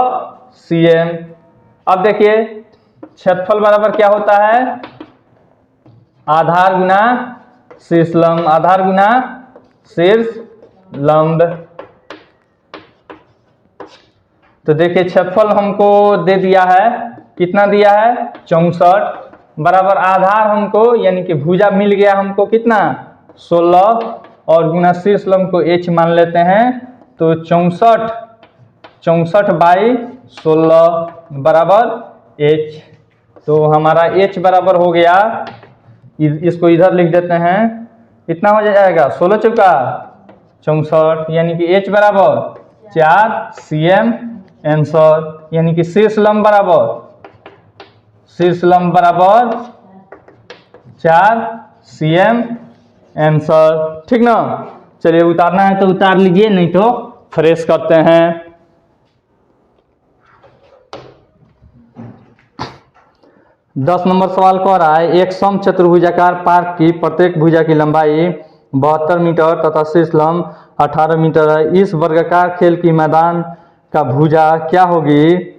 cm। अब देखिए क्षेत्रफल बराबर क्या होता है, आधार गुना शीर्ष लंब, आधार गुना शीर्ष लंब। तो देखिए क्षेत्रफल हमको दे दिया है, कितना दिया है 64, बराबर आधार हमको यानी कि भुजा मिल गया हमको कितना 16, और गुना शीर्ष लंब को h मान लेते हैं। तो 64 बाई 16 बराबर h। तो हमारा h बराबर हो गया, इसको इधर लिख देते हैं, कितना हो जाएगा 16 चौका 64, यानी कि h बराबर 4 cm आंसर, यानी कि शीर्ष लंब बराबर 4 cm आंसर, ठीक ना। चलिए उतारना है तो उतार लीजिए, नहीं तो फ्रेश करते हैं। दस नंबर सवाल कह रहा है, एक सम चतुर्भुजाकार पार्क की प्रत्येक भुजा की लंबाई 72 मीटर तथा शीर्ष लंब 18 मीटर है। इस वर्गाकार खेल की मैदान का भुजा क्या होगी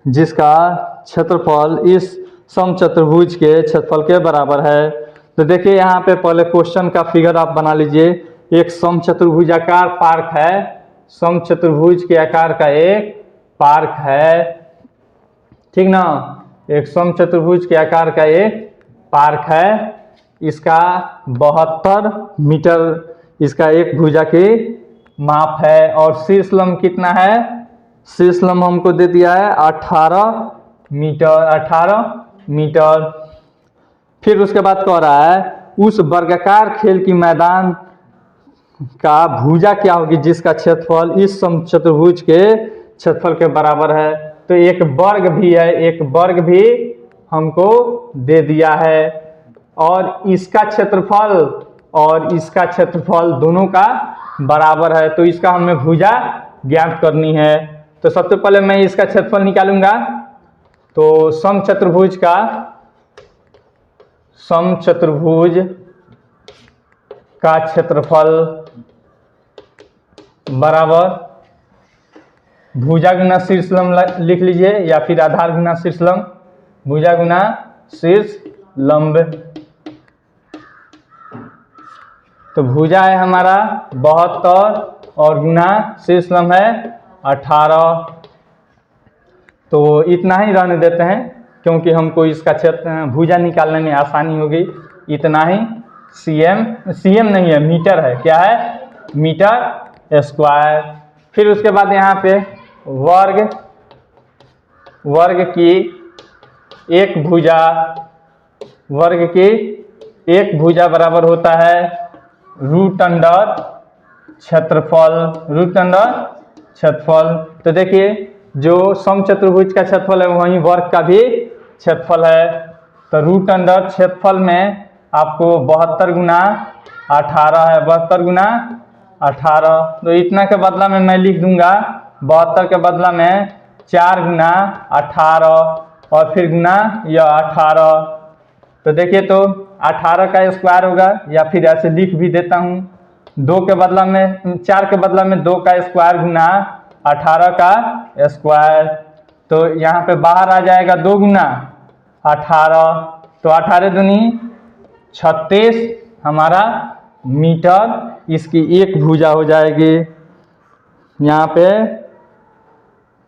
जिसका क्षेत्रफल इस सम चतुर्भुज के क्षेत्रफल के बराबर है। तो देखिए यहाँ पे पहले क्वेश्चन का फिगर आप बना लीजिए। एक सम चतुर्भुजाकार पार्क है, सम चतुर्भुज के आकार का एक पार्क है, ठीक ना। एक सम चतुर्भुज के आकार का एक पार्क है, इसका 72 मीटर इसका एक भुजा की माप है, और शीर्ष लंब कितना है, शीर्ष लंब हमको दे दिया है 18 मीटर। फिर उसके बाद कह रहा है उस वर्गाकार खेल की मैदान का भुजा क्या होगी जिसका क्षेत्रफल इस सम चतुर्भुज के क्षेत्रफल के बराबर है। तो एक वर्ग भी है, एक वर्ग भी हमको दे दिया है, और इसका क्षेत्रफल और इसका क्षेत्रफल दोनों का बराबर है। तो इसका हमें भुजा ज्ञात करनी है। तो सबसे पहले मैं इसका क्षेत्रफल निकालूंगा। तो सम चतुर्भुज का क्षेत्रफल बराबर भुजा गुना शीर्ष लंब लिख लीजिए, या फिर आधार गुना शीर्ष लंब, भुजा गुना शीर्ष लंब। तो भुजा है हमारा 72 और गुना शीर्ष लंब है 18। तो इतना ही रहने देते हैं, क्योंकि हमको इसका क्षेत्र भुजा निकालने में आसानी होगी। इतना ही सीएम नहीं है, मीटर है, क्या है मीटर स्क्वायर। फिर उसके बाद यहाँ पे वर्ग की एक भुजा बराबर होता है रूट अंडर क्षेत्रफल। तो देखिए जो सम चतुर्भुज का क्षेत्रफल है वहीं वर्ग का भी क्षेत्रफल है। तो रूट अंडर क्षेत्रफल में आपको 72 गुना 18 है, 72 गुना 18। तो इतना के बदला में मैं लिख दूंगा 72 के बदला में 4 गुना 18 और फिर गुना यह 18। तो देखिए तो 18 का स्क्वायर होगा, या फिर ऐसे लिख भी देता हूँ 2 के बदला में 4 के बदला में 2 का स्क्वायर गुना 18 का स्क्वायर। तो यहाँ पे बाहर आ जाएगा 2 गुना 18। तो 18 दूनी 36 हमारा मीटर इसकी एक भुजा हो जाएगी। यहाँ पे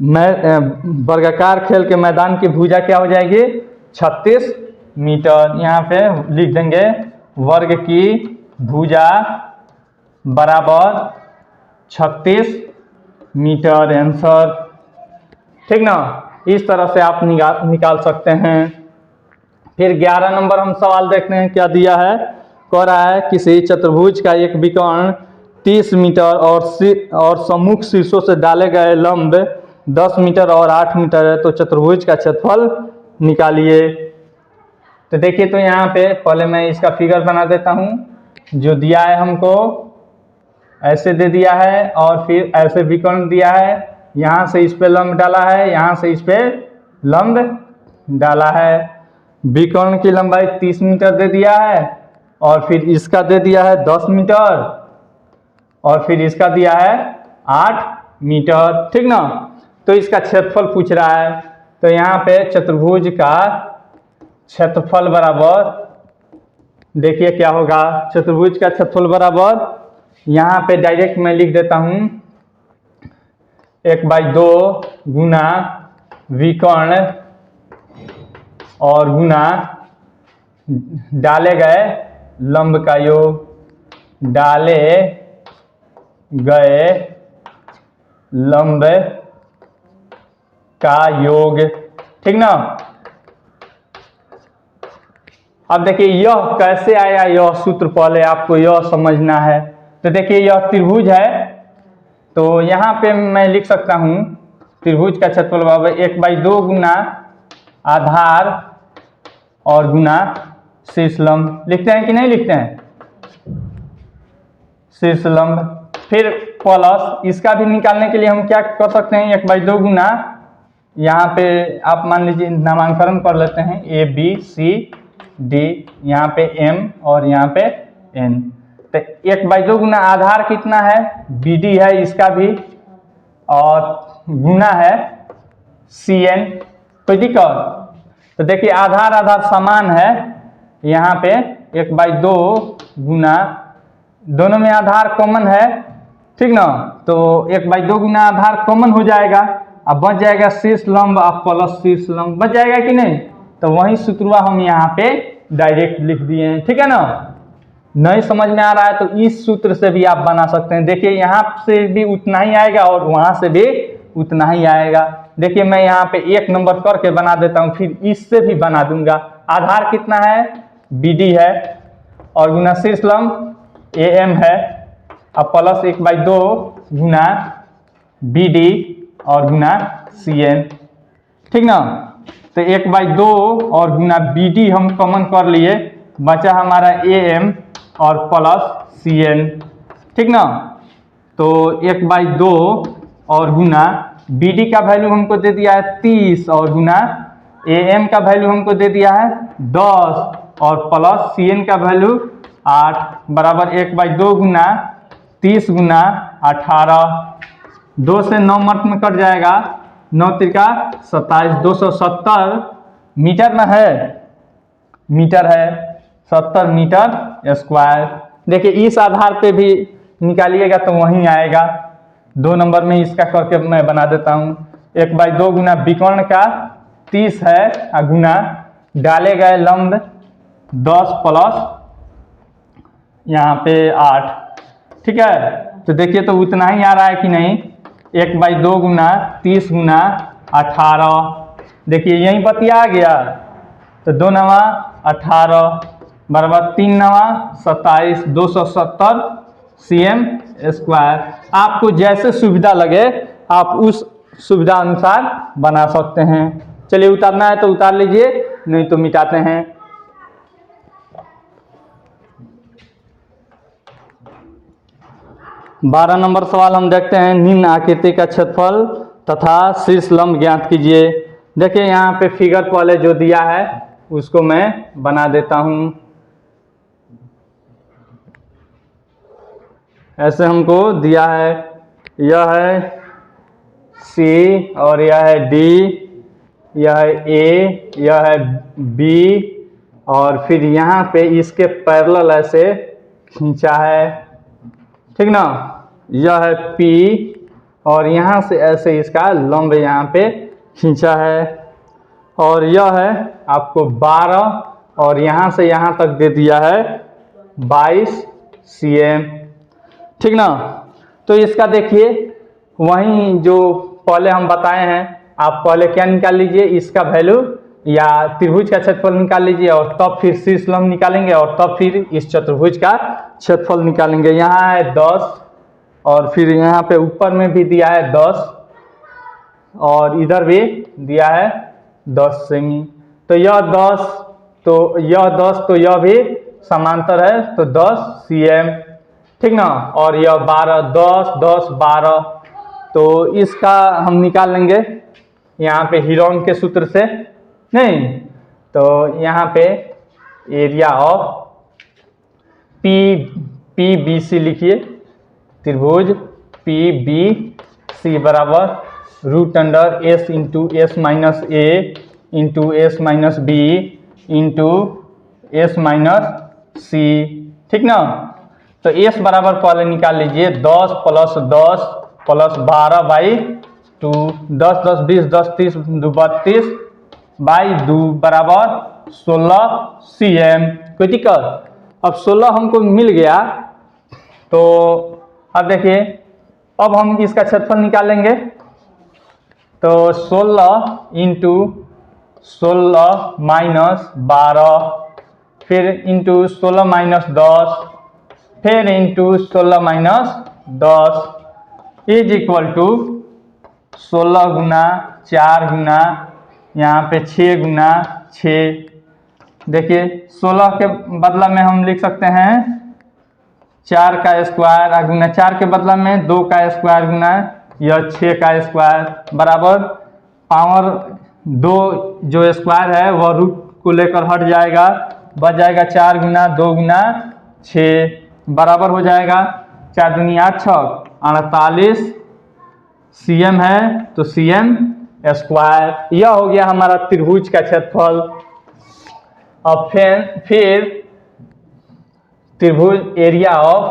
वर्गाकार खेल के मैदान की भुजा क्या हो जाएगी 36 मीटर। यहाँ पे लिख देंगे वर्ग की भुजा बराबर 36 मीटर आंसर। ठीक ना, इस तरह से आप निकाल सकते हैं। फिर 11 नंबर हम सवाल देखते हैं क्या दिया है। कह रहा है किसी चतुर्भुज का एक विकर्ण 30 मीटर और सम्मुख शीर्षों से डाले गए लंब 10 मीटर और 8 मीटर है, तो चतुर्भुज का क्षेत्रफल निकालिए। तो देखिए, तो यहाँ पे पहले मैं इसका फिगर बना देता हूँ। जो दिया है हमको ऐसे दे दिया है और फिर ऐसे विकर्ण दिया है, यहाँ से इस पे लंब डाला है, यहाँ से इस पे लंब डाला है। विकर्ण की लंबाई 30 मीटर दे दिया है और फिर इसका दे दिया है 10 मीटर और फिर इसका दिया है 8 मीटर। ठीक ना, तो इसका क्षेत्रफल पूछ रहा है। तो यहाँ पे चतुर्भुज का क्षेत्रफल बराबर देखिए क्या होगा। चतुर्भुज का क्षेत्रफल बराबर यहाँ पे डायरेक्ट मैं लिख देता हूँ 1/2 गुना विकर्ण और गुना डाले गए लंब का योग। डाले गए लंब का योग। ठीक ना। अब देखिए यह कैसे आया, यह सूत्र पहले आपको यह समझना है। तो देखिए यह त्रिभुज है, तो यहाँ पे मैं लिख सकता हूँ त्रिभुज का क्षेत्रफल बराबर 1/2 गुना आधार और गुना शीर्ष लंब। लिखते हैं कि नहीं लिखते हैं शीर्ष लंब। फिर प्लस इसका भी निकालने के लिए हम क्या कर सकते हैं 1/2 गुना, यहाँ पे आप मान लीजिए नामांकन कर लेते हैं A B C D, यहाँ पे M और यहाँ पे N। तो 1/2 गुना आधार कितना है BD है इसका भी, और गुना है CN। कोई दिक्कत? तो देखिए आधार आधार समान है, यहाँ पे 1/2 गुना दोनों में आधार कॉमन है। ठीक ना, तो 1/2 गुना आधार कॉमन हो जाएगा, अब बच जाएगा शीर्ष लंब और प्लस शीर्ष लंब बच जाएगा कि नहीं। तो वही सूत्र हम यहाँ पे डायरेक्ट लिख दिए हैं। ठीक है ना। नहीं समझ में आ रहा है तो इस सूत्र से भी आप बना सकते हैं। देखिए यहाँ से भी उतना ही आएगा और वहां से भी उतना ही आएगा। देखिए मैं यहाँ पे 1 नंबर करके बना देता हूँ, फिर इससे भी बना दूंगा। आधार कितना है BD है और गुना शीर्ष लंब AM है, अब प्लस 1/2 गुना BD और गुना CN। ठीक ना। तो 1/2 और गुना BD हम कॉमन कर लिए, बचा हमारा AM और प्लस CN। ठीक ना। तो 1/2 और गुना BD का वैल्यू हमको दे दिया है 30 और गुना AM का वैल्यू हमको दे दिया है 10 और प्लस CN का वैल्यू 8 बराबर 1/2 गुना 30 गुना 18। 2 से 9 मर्थ में कट जाएगा, 9 त्रिका 27, 270 मीटर में है, मीटर है 70 मीटर स्क्वायर। देखिए इस आधार पे भी निकालिएगा तो वहीं आएगा। 2 नंबर में इसका करके मैं बना देता हूँ। 1/2 गुना विकर्ण का 30 है गुना डाले गए लंब 10 प्लस यहाँ पे 8। ठीक है, तो देखिए तो उतना ही आ रहा है कि नहीं। 1/2 गुना 30 गुना 18, देखिए यहीं बतिया गया। तो 2 नवा 18 बराबर 3 नवा 27, 270 cm स्क्वायर। आपको जैसे सुविधा लगे आप उस सुविधा अनुसार बना सकते हैं। चलिए उतारना है तो उतार लीजिए, नहीं तो मिटाते हैं। बारह नंबर सवाल हम देखते हैं। निम्न आकृति का क्षेत्रफल तथा शीर्ष लंब ज्ञात कीजिए। देखिए यहाँ पे फिगर पहले जो दिया है उसको मैं बना देता हूँ। ऐसे हमको दिया है, यह है C और यह है D, यह है A, यह है B और फिर यहाँ पे इसके पैरेलल ऐसे खींचा है। ठीक ना, यह है P और यहाँ से ऐसे इसका लंब यहाँ पे खींचा है, और यह है आपको 12 और यहाँ से यहाँ तक दे दिया है 22 cm, ठीक ना। तो इसका देखिए वहीं जो पहले हम बताए हैं, आप पहले क्या निकाल लीजिए, इसका वैल्यू या त्रिभुज का क्षेत्रफल निकाल लीजिए और तब फिर शीर्ष लंब निकालेंगे और तब फिर इस चतुर्भुज का क्षेत्रफल निकालेंगे। यहाँ है 10 और फिर यहाँ पे ऊपर में भी दिया है 10 और इधर भी दिया है 10 सेमी। तो यह 10 तो यह भी समांतर है, तो 10 cm, ठीक ना। और यह 12, 10 10 12, तो इसका हम निकाल लेंगे यहाँ पे हीरोन के सूत्र से, नहीं तो यहाँ पे एरिया ऑफ PBC लिखिए, त्रिभुज PBC बराबर √S into S minus A into S minus B into S minus C, ठीक ना। तो S बराबर पहले निकाल लीजिए 10 प्लस 10 प्लस 12/2, 10 10 20 10 30 2 32/2 बराबर 16 cm। कोई दिक्कत? अब 16 हमको मिल गया, तो अब देखिए अब हम इसका क्षेत्रफल निकालेंगे। तो 16 इंटू 16 माइनस 12, फिर इंटू 16 माइनस 10, फिर into 16 minus 10 is equal to 16 गुना 4 गुना यहाँ पे 6 गुना 6। देखिए 16 के बदला में हम लिख सकते हैं 4 का स्क्वायर गुना 4 के बदला में 2 का स्क्वायर गुना यह 6 का स्क्वायर बराबर पावर 2 जो स्क्वायर है वह रूट को लेकर हट जाएगा, बच जाएगा 4 गुना 2 गुना 6 बराबर हो जाएगा 4 दूनी 8 6 48 cm है, तो cm स्क्वायर। यह हो गया हमारा त्रिभुज का क्षेत्रफल। अब फिर त्रिभुज एरिया ऑफ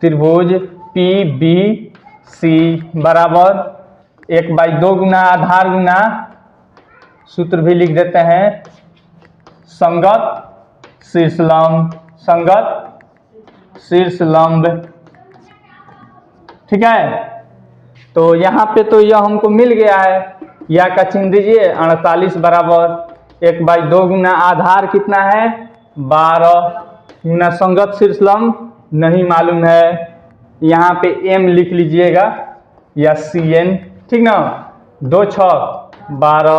त्रिभुज PBC बराबर 1/2 गुना आधार गुना सूत्र भी लिख देते हैं संगत शीर्ष लंब, संगत शीर्ष लंब, ठीक है। तो यहाँ पे तो यह हमको मिल गया है, या का चिन्ह दीजिए 48 बराबर 1/2 गुना आधार कितना है 12 गुना संगत शीर्ष लंब नहीं मालूम है, यहाँ पे m लिख लीजिएगा या cn, ठीक ना। 2 6 12,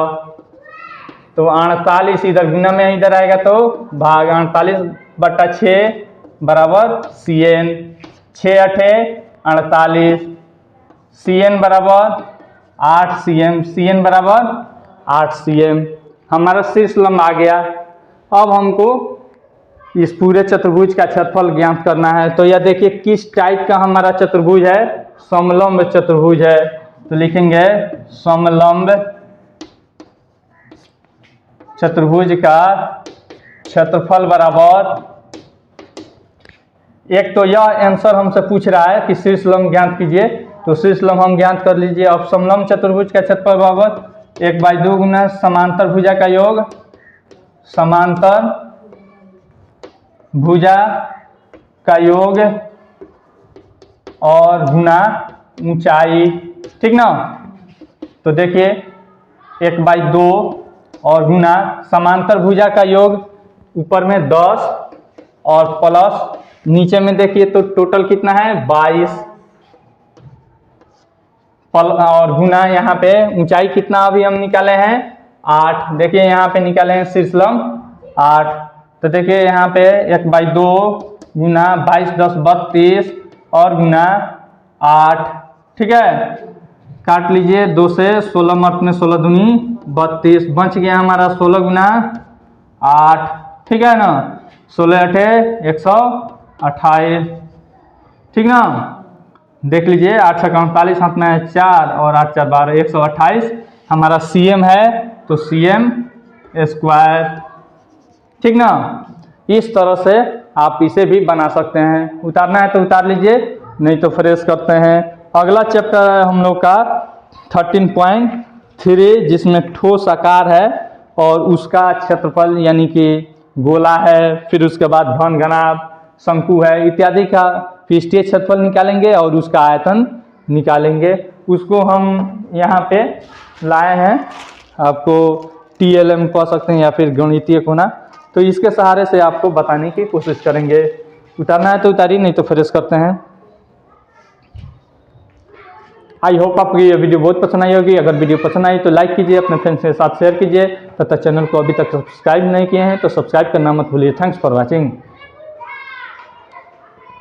तो 48 इधर गुना में इधर आएगा तो भाग 48/6 बराबर cn, 6 8 48, cn बराबर 8 cm, cn बराबर 8 cm हमारा शीर्ष लंब आ गया। अब हमको इस पूरे चतुर्भुज का क्षेत्रफल ज्ञात करना है। तो यह देखिए किस टाइप का हमारा चतुर्भुज है, समलंब चतुर्भुज है। तो लिखेंगे समलंब चतुर्भुज का क्षेत्रफल बराबर, एक तो यह आंसर हमसे पूछ रहा है कि शीर्ष लंब ज्ञात कीजिए, तो शीर्ष लंब हम ज्ञात कर लीजिए। अब समलंब चतुर्भुज का क्षेत्रफल बराबर 1/2 गुना समांतर भुजा का योग, समांतर भुजा का योग और गुना ऊंचाई, ठीक ना। तो देखिए 1/2 और गुना समांतर भुजा का योग ऊपर में 10 और प्लस नीचे में देखिए तो टोटल कितना है 22 और गुना यहाँ पे ऊंचाई कितना अभी हम निकाले हैं 8। देखिए यहाँ पे निकाले हैं शीर्ष लंब 8, तो देखिए यहाँ पे 1/2 गुना 22 10 32 और गुना 8, ठीक है। काट लीजिए 2 से 16 मत में 16 दूनी 32, बच गया हमारा 16 गुना 8, ठीक है ना। 16 8 128, ठीक ना। देख लीजिए 8 6 48 हाथ में 4 और 8 4 12 128 हमारा cm है, तो cm स्क्वायर, ठीक ना। इस तरह से आप इसे भी बना सकते हैं। उतारना है तो उतार लीजिए, नहीं तो फ्रेश करते हैं। अगला चैप्टर है हम लोग का 13.3 जिसमें ठोस आकार है और उसका क्षेत्रफल यानी कि गोला है, फिर उसके बाद घन घनाभ, शंकु है इत्यादि का पृष्ठीय क्षेत्रफल निकालेंगे और उसका आयतन निकालेंगे। उसको हम यहाँ पे लाए हैं, आपको TLM कह सकते हैं या फिर गणितीय कोना। तो इसके सहारे से आपको बताने की कोशिश करेंगे। उतारना है तो उतारिए, नहीं तो फ्रेश करते हैं। आई होप आपको ये वीडियो बहुत पसंद आई होगी। अगर वीडियो पसंद आई तो लाइक कीजिए, अपने फ्रेंड्स के साथ शेयर कीजिए, तथा चैनल को अभी तक सब्सक्राइब नहीं किए हैं तो सब्सक्राइब करना मत भूलिए। Thanks for watching.